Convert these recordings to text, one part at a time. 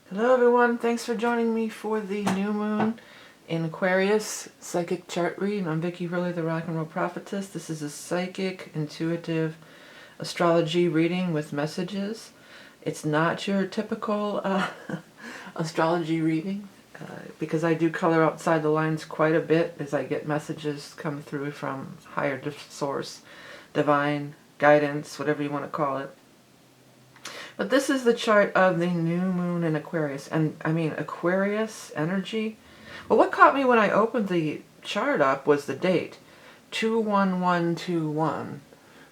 Hello everyone, thanks for joining me for the new moon in Aquarius psychic chart reading. I'm vickieverlie, the rock and roll prophetess. This is a psychic, intuitive astrology reading with messages. It's not your typical astrology reading because I do color outside the lines quite a bit as I get messages come through from higher source, divine guidance, whatever you want to call it. But this is the chart of the new moon in Aquarius. And I mean, Aquarius energy. Well, what caught me when I opened the chart up was the date. 21121.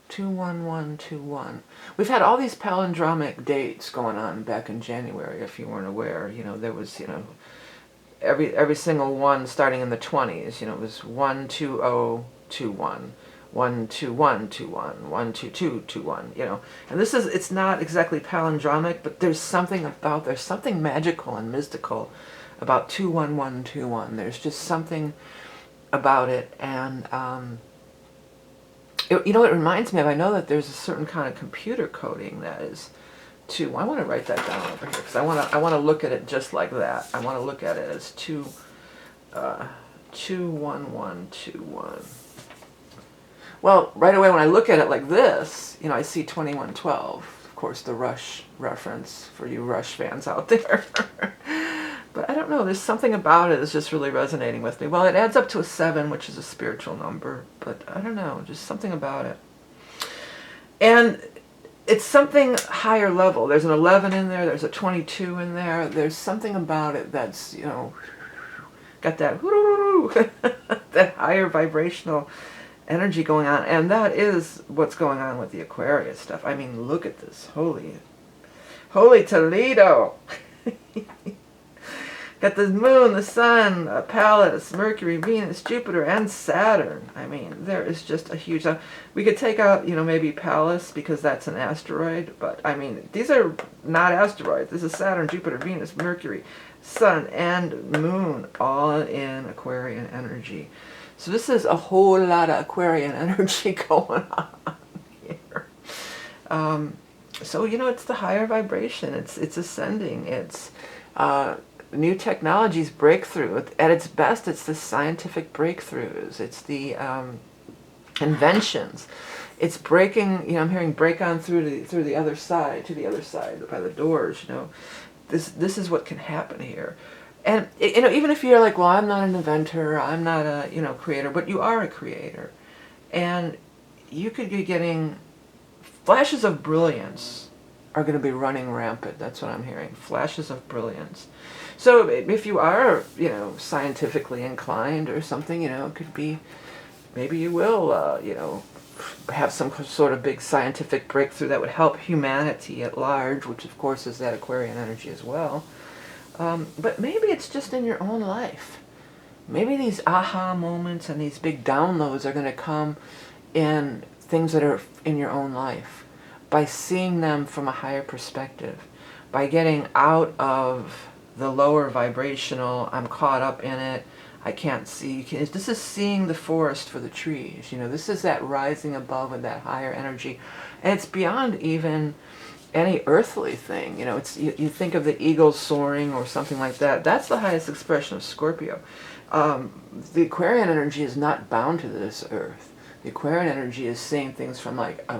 21121. We've had all these palindromic dates going on back in January, if you weren't aware. You know, there was, every single one starting in the 20s. You know, it was 12021. 12121, 12221, and it's not exactly palindromic, but there's something magical and mystical about 21121. There's just something about it, and it reminds me of, I know that there's a certain kind of computer coding that is I want to write that down over here because I want to look at it just like that. I want to look at it as 21121. Well, right away when I look at it like this, I see 2112. Of course, the Rush reference for you Rush fans out there. But I don't know, there's something about it that's just really resonating with me. Well, it adds up to a 7, which is a spiritual number, but I don't know, just something about it. And it's something higher level. There's an 11 in there, there's a 22 in there. There's something about it that's, got that that higher vibrational energy going on, and that is what's going on with the Aquarius stuff. I mean, look at this. Holy Toledo. Got the moon, the sun, Pallas, Mercury, Venus, Jupiter, and Saturn. I mean, there is just a huge... we could take out, maybe Pallas because that's an asteroid, but I mean, these are not asteroids. This is Saturn, Jupiter, Venus, Mercury, Sun, and Moon, all in Aquarian energy. So this is a whole lot of Aquarian energy going on here. So, it's the higher vibration. It's ascending. It's new technologies, breakthrough. At its best, it's the scientific breakthroughs. It's the inventions. It's breaking, I'm hearing break on through the other side, to the other side, by the doors, This is what can happen here. And, even if you're like, well, I'm not an inventor, I'm not a, creator, but you are a creator. And you could be getting flashes of brilliance are going to be running rampant. That's what I'm hearing. Flashes of brilliance. So if you are, scientifically inclined or something, it could be, maybe you will, have some sort of big scientific breakthrough that would help humanity at large, which of course is that Aquarian energy as well. But maybe it's just in your own life. Maybe these aha moments and these big downloads are going to come in things that are in your own life, by seeing them from a higher perspective, by getting out of the lower vibrational, I'm caught up in it, I can't see. This is seeing the forest for the trees. This is that rising above with that higher energy. And it's beyond even any earthly thing. It's you think of the eagle soaring or something like that. That's the highest expression of Scorpio. The Aquarian energy is not bound to this earth. The Aquarian energy is seeing things from like a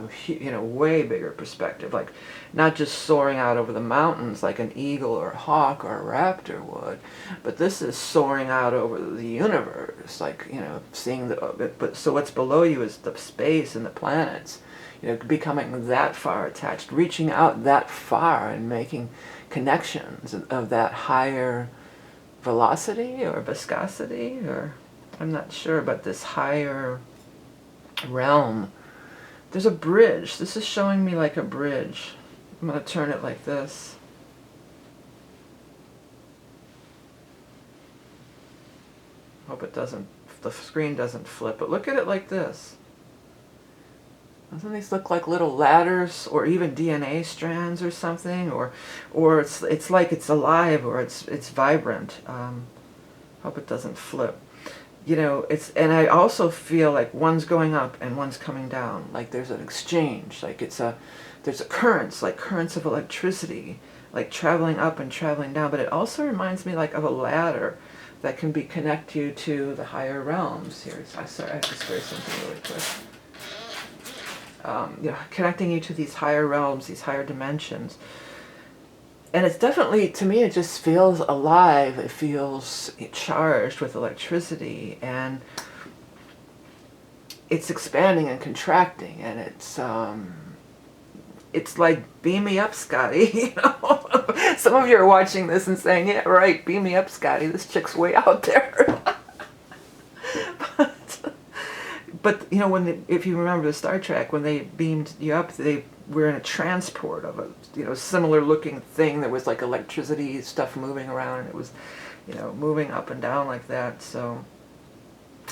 way bigger perspective, like not just soaring out over the mountains like an eagle or a hawk or a raptor would, but this is soaring out over the universe, like seeing but so what's below you is the space and the planets. Becoming that far attached, reaching out that far and making connections of that higher velocity or viscosity, or I'm not sure, but this higher realm. There's a bridge. This is showing me like a bridge. I'm going to turn it like this. Hope the screen doesn't flip, but look at it like this. Doesn't these look like little ladders or even DNA strands or something? Or it's like it's alive, or it's vibrant. Hope it doesn't flip. And I also feel like one's going up and one's coming down. Like there's an exchange. Like there's a currents, like currents of electricity like traveling up and traveling down, but it also reminds me like of a ladder that can be connect you to the higher realms. Here, sorry, I have to spray something really quick. Connecting you to these higher realms, these higher dimensions. And it's definitely, to me, it just feels alive. It feels charged with electricity, and it's expanding and contracting, and it's like, beam me up, Scotty. Some of you are watching this and saying, yeah, right, beam me up, Scotty. This chick's way out there. But if you remember the Star Trek, when they beamed you up, they were in a transport of a similar looking thing. There was like electricity stuff moving around, and it was moving up and down like that. So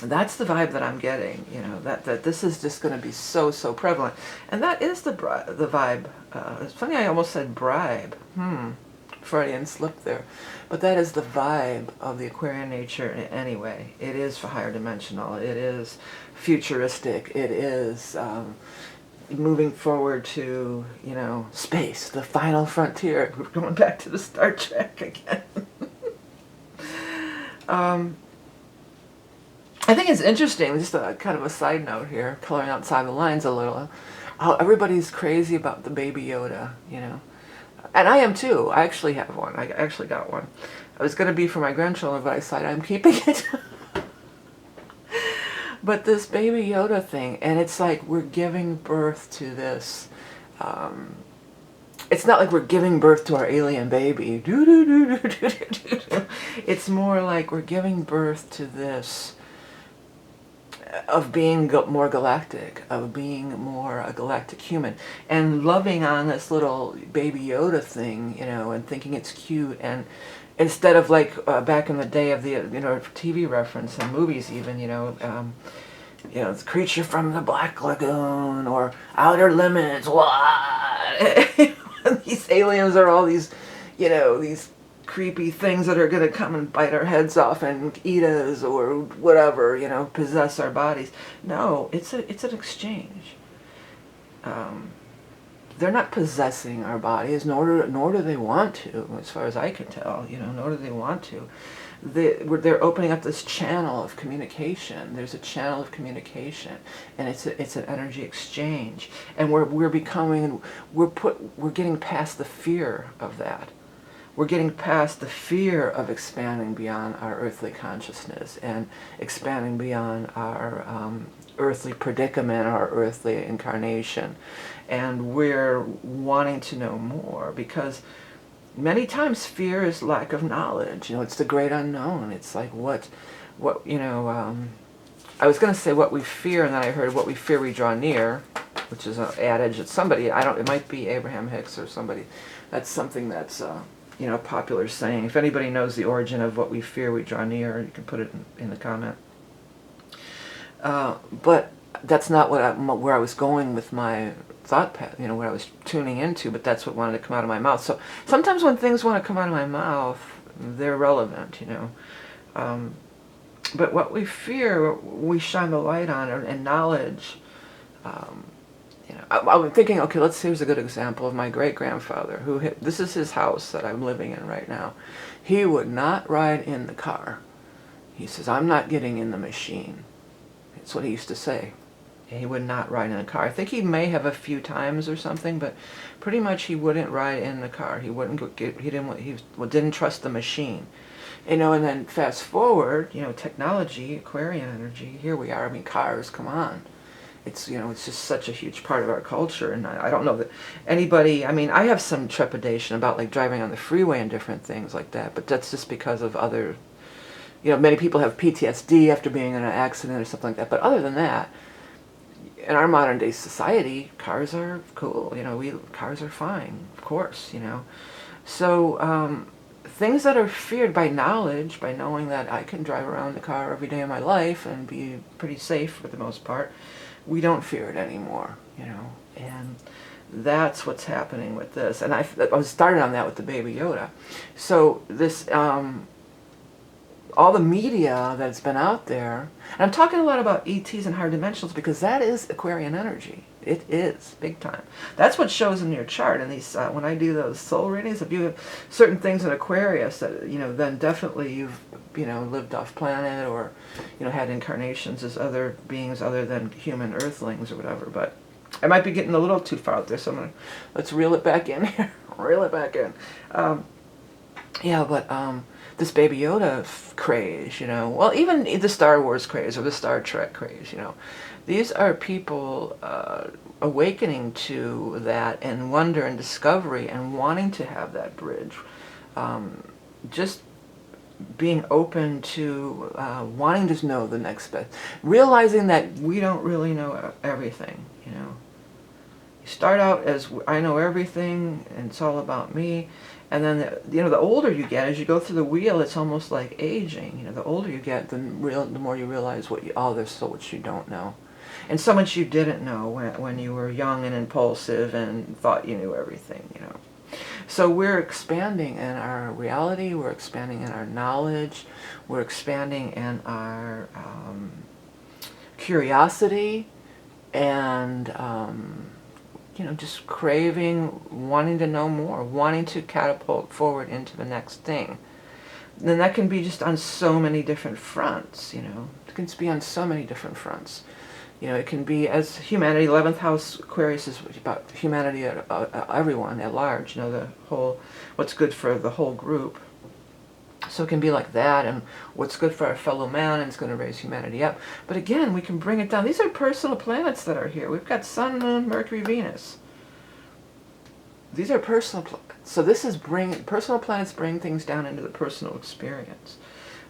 that's the vibe that I'm getting. That this is just going to be so prevalent, and that is the vibe. It's funny, I almost said bribe. Freudian slip there. But that is the vibe of the Aquarian nature anyway. It is for higher dimensional. It is futuristic. It is moving forward to, space, the final frontier. We're going back to the Star Trek again. I think it's interesting, just a kind of a side note here, coloring outside the lines a little, how everybody's crazy about the Baby Yoda, And I am too. I actually have one. I actually got one. I was going to be for my grandchildren, but I decided I'm keeping it. But this Baby Yoda thing, and it's like we're giving birth to this. It's not like we're giving birth to our alien baby. It's more like we're giving birth to this of being more galactic, of being more a galactic human, and loving on this little Baby Yoda thing, and thinking it's cute, and instead of like back in the day of the TV reference and movies even, the creature from the Black Lagoon or Outer Limits, what? These aliens are all these, these creepy things that are going to come and bite our heads off and eat us or whatever, possess our bodies. No, it's an exchange. They're not possessing our bodies, nor do they want to, as far as I can tell, nor do they want to. They're opening up this channel of communication. There's a channel of communication, and it's an energy exchange, and we're getting past the fear of that. We're getting past the fear of expanding beyond our earthly consciousness and expanding beyond our earthly predicament, our earthly incarnation. And we're wanting to know more, because many times fear is lack of knowledge. It's the great unknown. It's like I was going to say what we fear, and then I heard what we fear we draw near, which is an adage that somebody, it might be Abraham Hicks or somebody. That's something that's popular saying. If anybody knows the origin of what we fear we draw near, you can put it in the comment. But that's not where I was going with my thought path, what I was tuning into, but that's what wanted to come out of my mouth. So sometimes when things want to come out of my mouth, they're relevant, but what we fear, we shine the light on, and knowledge. I'm thinking, okay, here's a good example of my great-grandfather, this is his house that I'm living in right now. He would not ride in the car. He says, I'm not getting in the machine. That's what he used to say. He would not ride in a car. I think he may have a few times or something, but pretty much he wouldn't ride in the car. He didn't trust the machine. And then fast forward, technology, Aquarian energy, here we are. Cars, come on. It's just such a huge part of our culture, and I don't know that anybody, I have some trepidation about like driving on the freeway and different things like that, but that's just because of other, many people have PTSD after being in an accident or something like that, but other than that, in our modern day society, cars are cool, cars are fine, of course, So, things that are feared by knowledge, by knowing that I can drive around the car every day of my life and be pretty safe for the most part, we don't fear it anymore, and that's what's happening with this. And I was started on that with the Baby Yoda. So this, all the media that's been out there, and I'm talking a lot about ETs and higher dimensionals because that is Aquarian energy. It is, big time. That's what shows in your chart. And these, when I do those soul readings, if you have certain things in Aquarius that, then definitely you've, lived off planet or, had incarnations as other beings other than human earthlings or whatever. But I might be getting a little too far out there, so let's reel it back in here. Reel it back in. This Baby Yoda craze, well, even the Star Wars craze or the Star Trek craze, these are people awakening to that and wonder and discovery and wanting to have that bridge. Just being open to wanting to know the next best, realizing that we don't really know everything, You start out as, I know everything and it's all about me. And then, the older you get, as you go through the wheel, it's almost like aging. The older you get, the more you realize there's so much you don't know. And so much you didn't know when you were young and impulsive and thought you knew everything, So we're expanding in our reality, we're expanding in our knowledge, we're expanding in our curiosity, and just craving, wanting to know more, wanting to catapult forward into the next thing. Then that can be just on so many different fronts, It can be on so many different fronts. It can be as humanity. 11th house Aquarius is about humanity, everyone at large, the whole, what's good for the whole group. So it can be like that, and what's good for our fellow man, and it's going to raise humanity up. But again, we can bring it down. These are personal planets that are here. We've got Sun, Moon, Mercury, Venus. These are personal planets. So this is personal planets bring things down into the personal experience.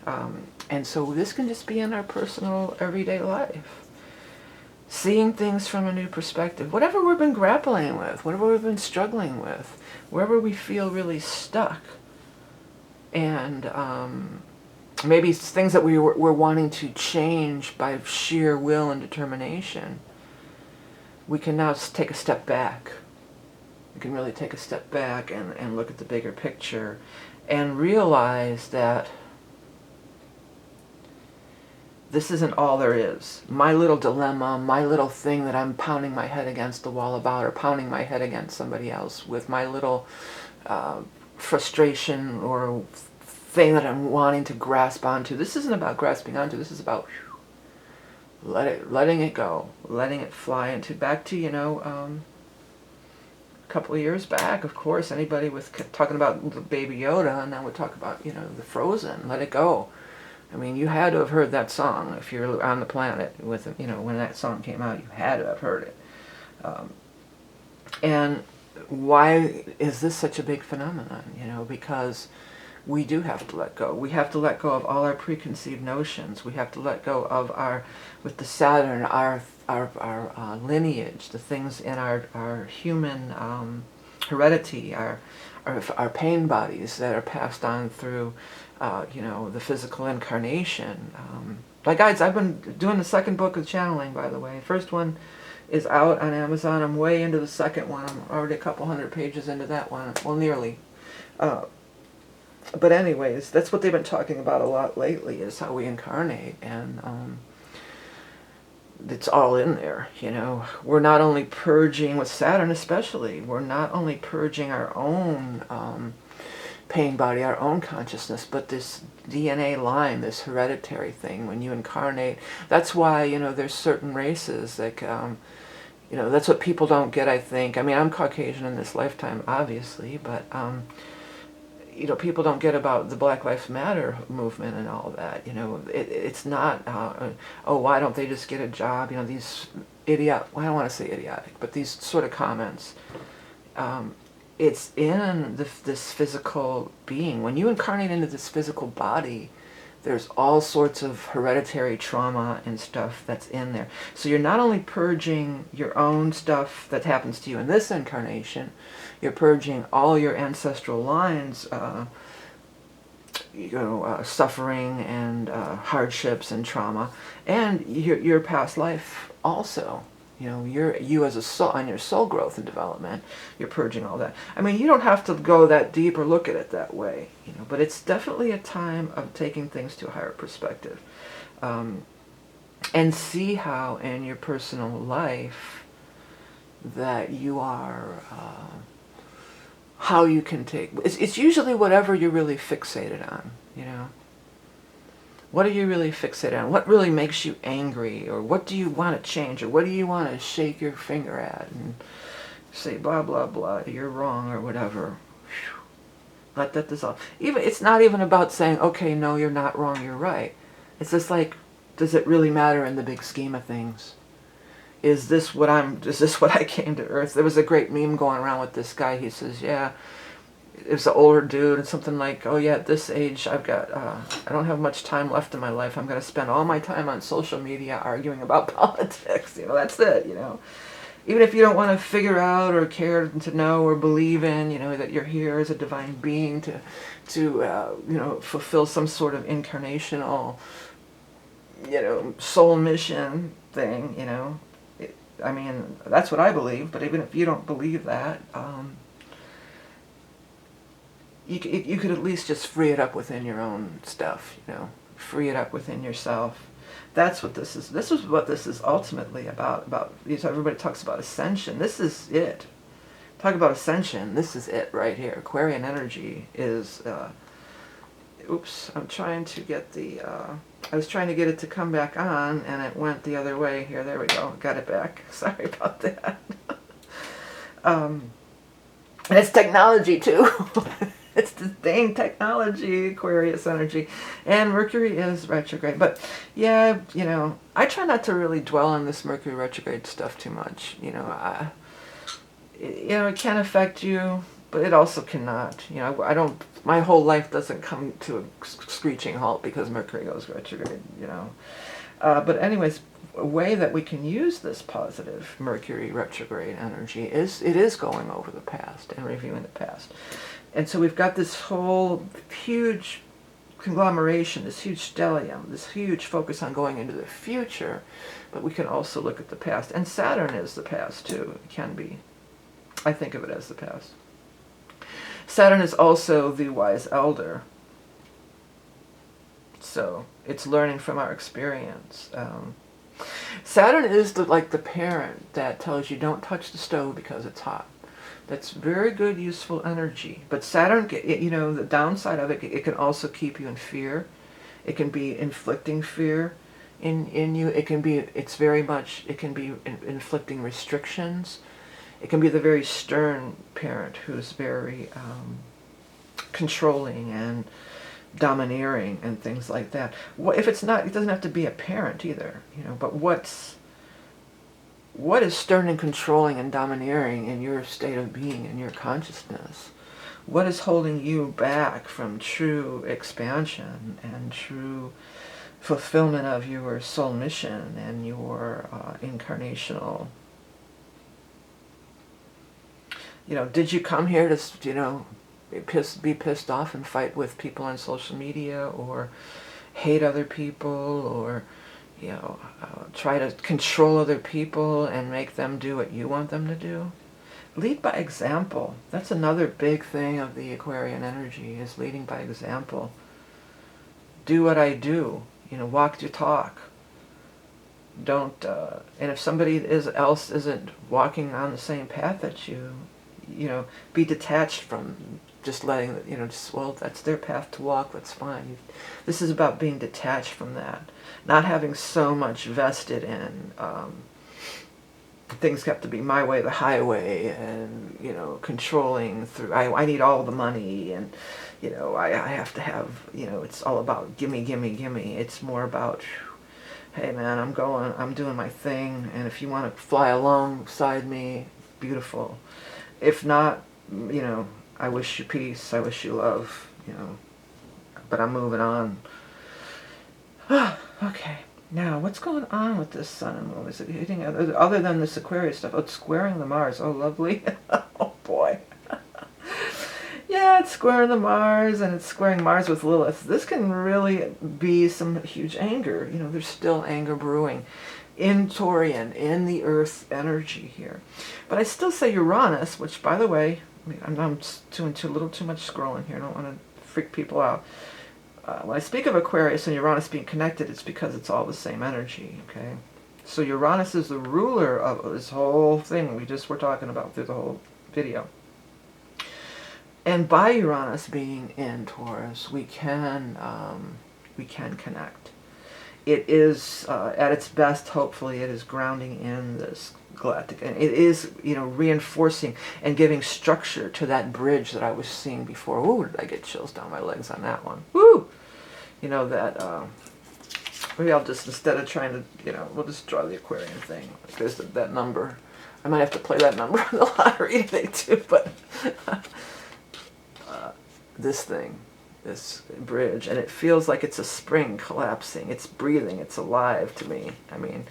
And so this can just be in our personal everyday life. Seeing things from a new perspective. Whatever we've been grappling with, whatever we've been struggling with, wherever we feel really stuck. And maybe things that we're wanting to change by sheer will and determination, we can now take a step back. We can really take a step back and look at the bigger picture and realize that this isn't all there is. My little dilemma, my little thing that I'm pounding my head against the wall about, or pounding my head against somebody else with my little frustration or thing that I'm wanting to grasp onto. This isn't about grasping onto. This is about letting it go, letting it fly into back to a couple of years back. Of course, anybody with talking about the Baby Yoda, and now we talk about the Frozen. Let it go. I mean, you had to have heard that song if you're on the planet with when that song came out. You had to have heard it. And why is this such a big phenomenon? Because we do have to let go. We have to let go of all our preconceived notions. We have to let go of with the Saturn, our lineage, the things in our human heredity, our pain bodies that are passed on through, the physical incarnation. Guys, I've been doing the second book of channeling, by the way. First one is out on Amazon. I'm way into the second one. I'm already a couple hundred pages into that one. Well, nearly. But anyways, that's what they've been talking about a lot lately, is how we incarnate, and it's all in there, We're not only purging, with Saturn especially, we're not only purging our own pain body, our own consciousness, but this DNA line, this hereditary thing, when you incarnate. That's why, there's certain races, like, that's what people don't get, I think. I mean, I'm Caucasian in this lifetime, obviously, but people don't get about the Black Lives Matter movement and all that. It's not, why don't they just get a job? These well, I don't want to say idiotic, but these sort of comments. It's in this physical being. When you incarnate into this physical body, there's all sorts of hereditary trauma and stuff that's in there. So you're not only purging your own stuff that happens to you in this incarnation, you're purging all your ancestral lines, suffering and hardships and trauma, and your past life also. You as a soul, on your soul growth and development, you're purging all that. I mean, you don't have to go that deep or look at it that way, but it's definitely a time of taking things to a higher perspective. And see how in your personal life that you are, how you can take, it's usually whatever you're really fixated on, you know. What are you really fixated on? What really makes you angry? Or what do you want to change? Or what do you want to shake your finger at and say, blah, blah, blah, you're wrong, or whatever. Whew. Let that dissolve. Even, it's not even about saying, okay, no, you're not wrong, you're right. It's just like, does it really matter in the big scheme of things? Is this what I came to Earth? There was a great meme going around with this guy. He says, yeah, it was an older dude, and something like, oh yeah, at this age, I don't have much time left in my life. I'm going to spend all my time on social media arguing about politics. You know, that's it, you know. Even if you don't want to figure out or care to know or believe in, you know, that you're here as a divine being to you know, fulfill some sort of incarnational, you know, soul mission thing, you know. I mean, that's what I believe, but even if you don't believe that, you could at least just free it up within your own stuff, you know. Free it up within yourself. That's what this is. This is what this is ultimately about. Everybody talks about ascension. This is it. Talk about ascension. This is it right here. Aquarian energy is... oops, I'm trying to get the... I was trying to get it to come back on, and it went the other way. Here, there we go. Got it back. Sorry about that. And it's technology, too. It's the dang technology, Aquarius energy. And Mercury is retrograde. But, yeah, you know, I try not to really dwell on this Mercury retrograde stuff too much. You know, it can affect you, but it also cannot. You know, my whole life doesn't come to a screeching halt because Mercury goes retrograde, you know. But anyways, a way that we can use this positive Mercury retrograde energy is, it is going over the past and reviewing the past. And so we've got this whole huge conglomeration, this huge stellium, this huge focus on going into the future, but we can also look at the past. And Saturn is the past too, it can be. I think of it as the past. Saturn is also the wise elder. So it's learning from our experience. Saturn is like the parent that tells you don't touch the stove because it's hot. That's very good, useful energy. But Saturn, you know, the downside of it, it can also keep you in fear. It can be inflicting fear in you. It can be inflicting restrictions. It can be the very stern parent who's very controlling and domineering and things like that. If it's not, it doesn't have to be a parent either, you know. But what is stern and controlling and domineering in your state of being, in your consciousness? What is holding you back from true expansion and true fulfillment of your soul mission and your incarnational? You know, did you come here to, you know, be pissed off and fight with people on social media, or hate other people, or, you know, try to control other people and make them do what you want them to do? Lead by example. That's another big thing of the Aquarian energy, is leading by example. Do what I do. You know, walk your talk. Don't, and if somebody else isn't walking on the same path that you know, be detached from just letting, you know, just, well, that's their path to walk, that's fine. This is about being detached from that. Not having so much vested in things have to be my way, the highway, and, you know, controlling through, I need all the money, and, you know, I have to have, you know, it's all about gimme, gimme, gimme. It's more about, hey man, I'm doing my thing, and if you want to fly alongside me, beautiful. If not, you know, I wish you peace, I wish you love, you know, but I'm moving on. Okay, now what's going on with this sun and moon? Is it hitting, other than this Aquarius stuff? Oh, it's squaring the Mars. Oh, lovely. Oh, boy. Yeah, it's squaring the Mars, and it's squaring Mars with Lilith. This can really be some huge anger. You know, there's still anger brewing in Taurian, in the Earth energy here. But I still say Uranus, which, by the way, I'm doing a little too much scrolling here. I don't want to freak people out. When I speak of Aquarius and Uranus being connected, it's because it's all the same energy, okay? So Uranus is the ruler of this whole thing we just were talking about through the whole video. And by Uranus being in Taurus, we can connect. It is at its best. Hopefully, it is grounding in this galactic, and it is, you know, reinforcing and giving structure to that bridge that I was seeing before. Ooh, did I get chills down my legs on that one? Woo! You know that. Maybe I'll just, instead of trying to, you know, we'll just draw the Aquarian thing. Like there's that number. I might have to play that number on the lottery today too, but this thing, this bridge, and it feels like it's a spring collapsing. It's breathing. It's alive to me. I mean,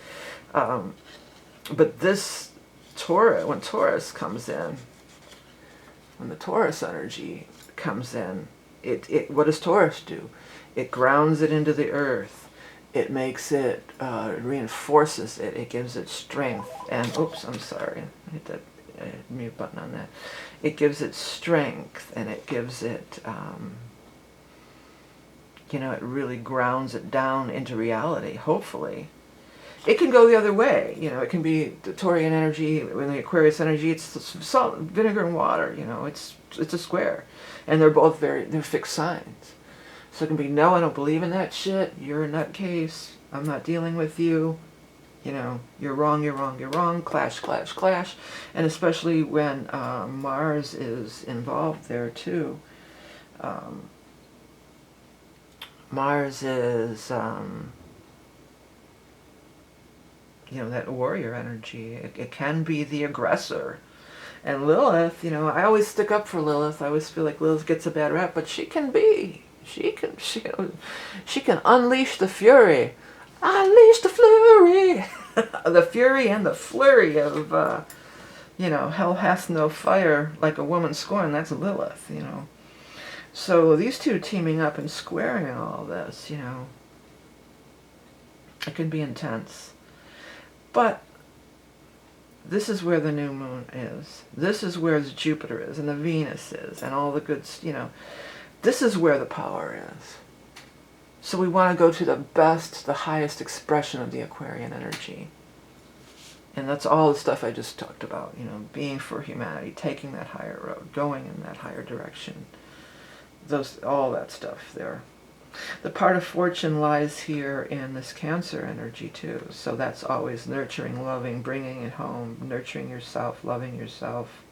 but this Taurus, when Taurus comes in, when the Taurus energy comes in, it what does Taurus do? It grounds it into the earth. It makes it, reinforces it. It gives it strength. And oops, I'm sorry, I hit that mute button on that. It gives it strength, and it gives it, you know, it really grounds it down into reality, hopefully. It can go the other way, you know, it can be the Taurian energy, when the Aquarius energy, it's salt, vinegar and water, you know, it's a square. And they're both they're fixed signs. So it can be, no, I don't believe in that shit, you're a nutcase, I'm not dealing with you, you know, you're wrong, you're wrong, you're wrong, clash, clash, clash. And especially when Mars is involved there too. Mars is, you know, that warrior energy. It can be the aggressor. And Lilith, you know, I always stick up for Lilith. I always feel like Lilith gets a bad rap, but she can be. She can unleash the fury. Unleash the flurry. The fury and the flurry of, you know, hell hath no fire like a woman scorned. That's Lilith, you know. So these two teaming up and squaring all this, you know, it can be intense. But this is where the new moon is. This is where the Jupiter is, and the Venus is, and all the good, you know. This is where the power is. So we want to go to the best, the highest expression of the Aquarian energy. And that's all the stuff I just talked about, you know, being for humanity, taking that higher road, going in that higher direction. All that stuff there. The part of fortune lies here in this Cancer energy too. So that's always nurturing, loving, bringing it home, nurturing yourself, loving yourself.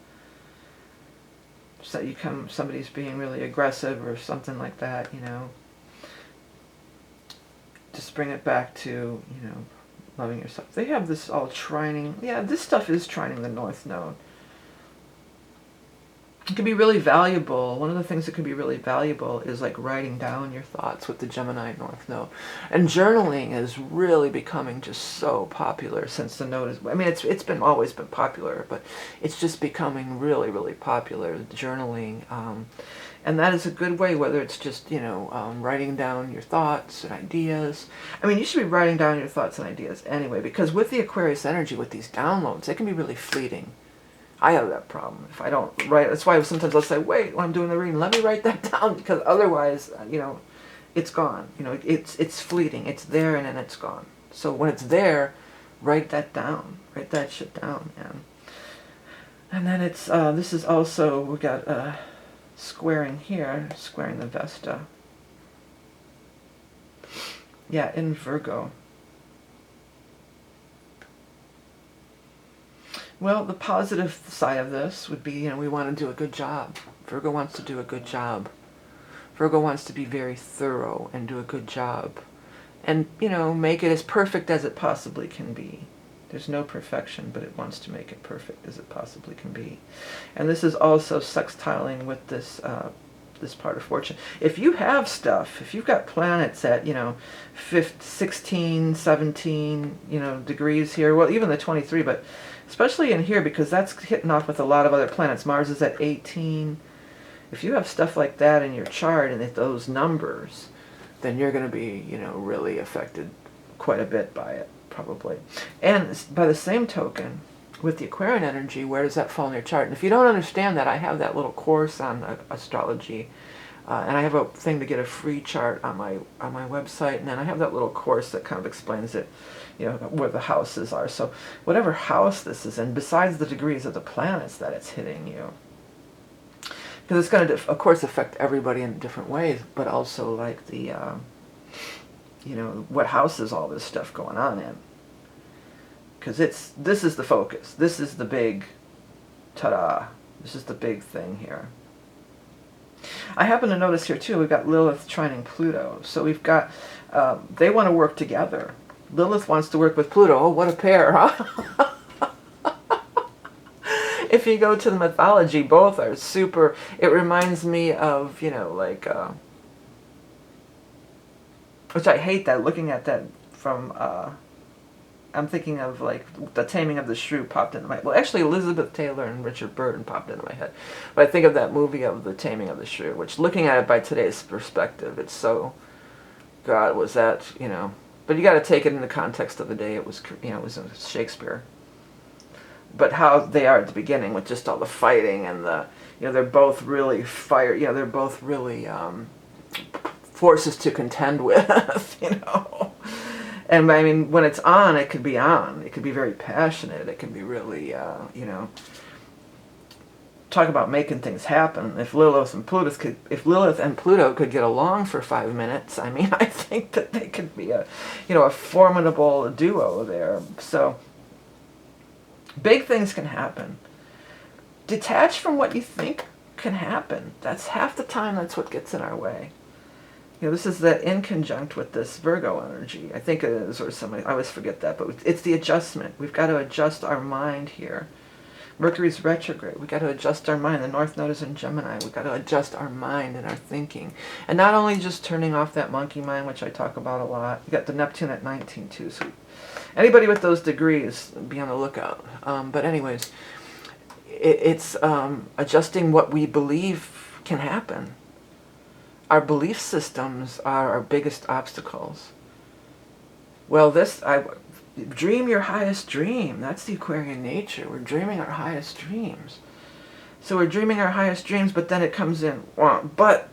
So somebody's being really aggressive or something like that, you know. Just bring it back to, you know, loving yourself. They have this all trining. Yeah, this stuff is trining the North Node. It can be really valuable. One of the things that can be really valuable is like writing down your thoughts with the Gemini North Node. And journaling is really becoming just so popular since the node is, I mean, it's been always been popular, but it's just becoming really, really popular, journaling. And that is a good way, whether it's just, you know, writing down your thoughts and ideas. I mean, you should be writing down your thoughts and ideas anyway, because with the Aquarius energy, with these downloads, they can be really fleeting. I have that problem. If I don't write, that's why sometimes I'll say, wait, when I'm doing the reading, let me write that down, because otherwise, you know, it's gone. You know, it's fleeting. It's there and then it's gone. So when it's there, write that down. Write that shit down, man. And then it's, this is also, we got squaring here, squaring the Vesta. Yeah, in Virgo. Well, the positive side of this would be, you know, we want to do a good job. Virgo wants to do a good job. Virgo wants to be very thorough and do a good job. And, you know, make it as perfect as it possibly can be. There's no perfection, but it wants to make it perfect as it possibly can be. And this is also sextiling with this this part of fortune. If you have stuff, if you've got planets at, you know, 16, 17, you know, degrees here, well, even the 23, but especially in here, because that's hitting off with a lot of other planets. Mars is at 18. If you have stuff like that in your chart and at those numbers, then you're going to be, you know, really affected quite a bit by it, probably. And by the same token, with the Aquarian energy, where does that fall in your chart? And if you don't understand that, I have that little course on astrology And I have a thing to get a free chart on my website, and then I have that little course that kind of explains it, where the houses are. So whatever house this is in, besides the degrees of the planets that it's hitting you, because it's going to, of course, affect everybody in different ways, but also like the, what house is all this stuff going on in? Because this is the focus. This is the big, ta-da. This is the big thing here. I happen to notice here too, we've got Lilith trining Pluto. So we've got, they want to work together. Lilith wants to work with Pluto. Oh, what a pair, huh? If you go to the mythology, both are super, it reminds me of, which I hate that, looking at that from, I'm thinking of like The Taming of the Shrew popped into my, well actually Elizabeth Taylor and Richard Burton popped into my head. But I think of that movie of The Taming of the Shrew, which looking at it by today's perspective, it's so, God, was that, but you got to take it in the context of the day. It was, it was Shakespeare. But how they are at the beginning with just all the fighting and the, they're both really they're both really forces to contend with, And I mean, when it's on, it could be on. It could be very passionate. It can be really, talk about making things happen. If Lilith and Pluto could get along for 5 minutes, I mean, I think that they could be a formidable duo there. So big things can happen. Detach from what you think can happen. That's half the time. That's what gets in our way. This is that in conjunct with this Virgo energy. I think it is, or something. I always forget that, but it's the adjustment. We've got to adjust our mind here. Mercury's retrograde. We've got to adjust our mind. The North Node is in Gemini. We've got to adjust our mind and our thinking. And not only just turning off that monkey mind, which I talk about a lot. You got the Neptune at 19 too. So anybody with those degrees, be on the lookout. But anyways, it's adjusting what we believe can happen. Our belief systems are our biggest obstacles. Well, dream your highest dream. That's the Aquarian nature. We're dreaming our highest dreams. So we're dreaming our highest dreams, but then it comes in, but,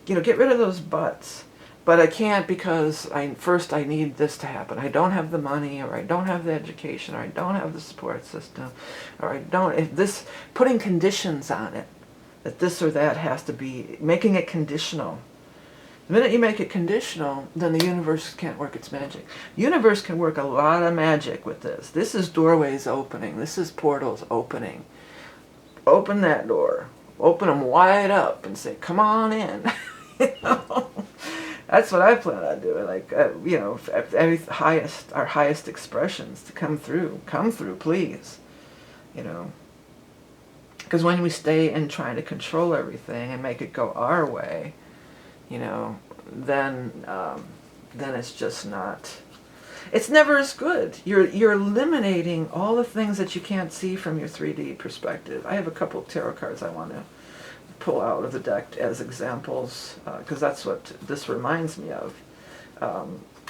get rid of those buts. But I can't because first I need this to happen. I don't have the money, or I don't have the education, or I don't have the support system, or I don't, putting conditions on it. That this or that has to be, making it conditional. The minute you make it conditional, then the universe can't work its magic. The universe can work a lot of magic with this. This is doorways opening. This is portals opening. Open that door. Open them wide up and say, come on in. That's what I plan on doing. Like, our highest expressions to come through. Come through, please. Because when we stay in trying to control everything and make it go our way, then it's just not. It's never as good. You're eliminating all the things that you can't see from your 3D perspective. I have a couple of tarot cards I want to pull out of the deck as examples, because that's what this reminds me of.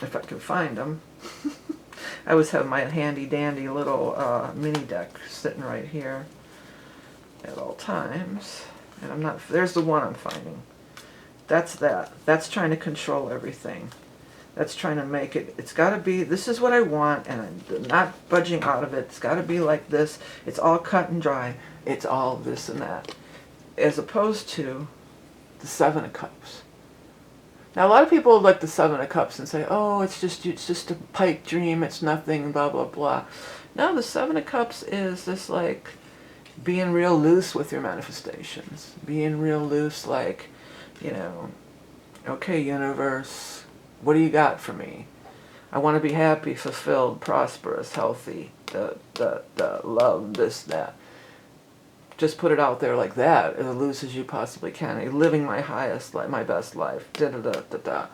If I can find them. I always have my handy dandy little mini deck sitting right here at all times, and there's the one I'm finding. That's trying to control everything. That's trying to make it, it's got to be, this is what I want, and I'm not budging out of it. It's got to be like this. It's all cut and dry. It's all this and that. As opposed to the Seven of Cups. Now a lot of people like the Seven of Cups and say, oh, it's just a pipe dream, it's nothing, blah, blah, blah. No, the Seven of Cups is this like, being real loose with your manifestations. Being real loose, like, okay, universe, what do you got for me? I want to be happy, fulfilled, prosperous, healthy, the love, this, that. Just put it out there like that, as loose as you possibly can. Living my highest life, my best life, da-da-da-da-da.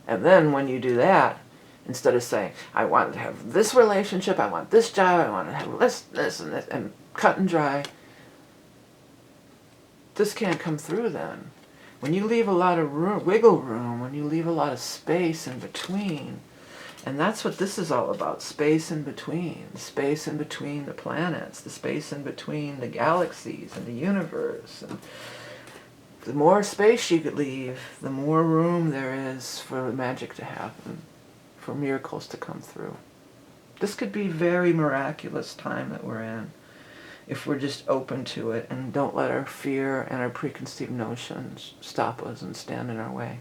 And then when you do that, instead of saying, I want to have this relationship, I want this job, I want to have this, and this, and cut and dry, this can't come through then. When you leave a lot of wiggle room, when you leave a lot of space in between, and that's what this is all about, space in between the planets, the space in between the galaxies and the universe. And The more space you could leave, the more room there is for magic to happen, for miracles to come through. This could be a very miraculous time that we're in, if we're just open to it and don't let our fear and our preconceived notions stop us and stand in our way.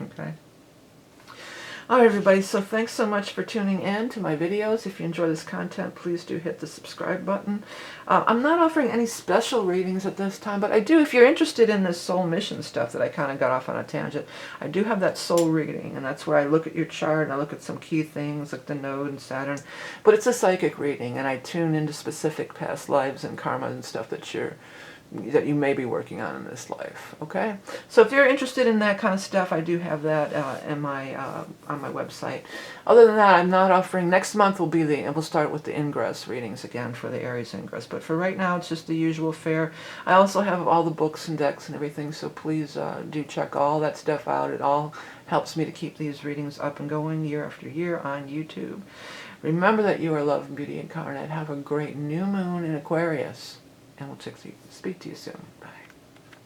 Okay? All right, everybody, so thanks so much for tuning in to my videos. If you enjoy this content, please do hit the subscribe button. I'm not offering any special readings at this time, but I do, if you're interested in this soul mission stuff that I kind of got off on a tangent, I do have that soul reading, and that's where I look at your chart and I look at some key things like the node and Saturn. But it's a psychic reading, and I tune into specific past lives and karma and stuff that you may be working on in this life. Okay, so if you're interested in that kind of stuff, I do have that on my website. Other than that, I'm not offering. Next month we'll start with the ingress readings again for the Aries ingress. But for right now, it's just the usual fare. I also have all the books and decks and everything, so please do check all that stuff out. It all helps me to keep these readings up and going year after year on YouTube. Remember that you are love and beauty incarnate. Have a great new moon in Aquarius. And we'll speak to you soon. Bye.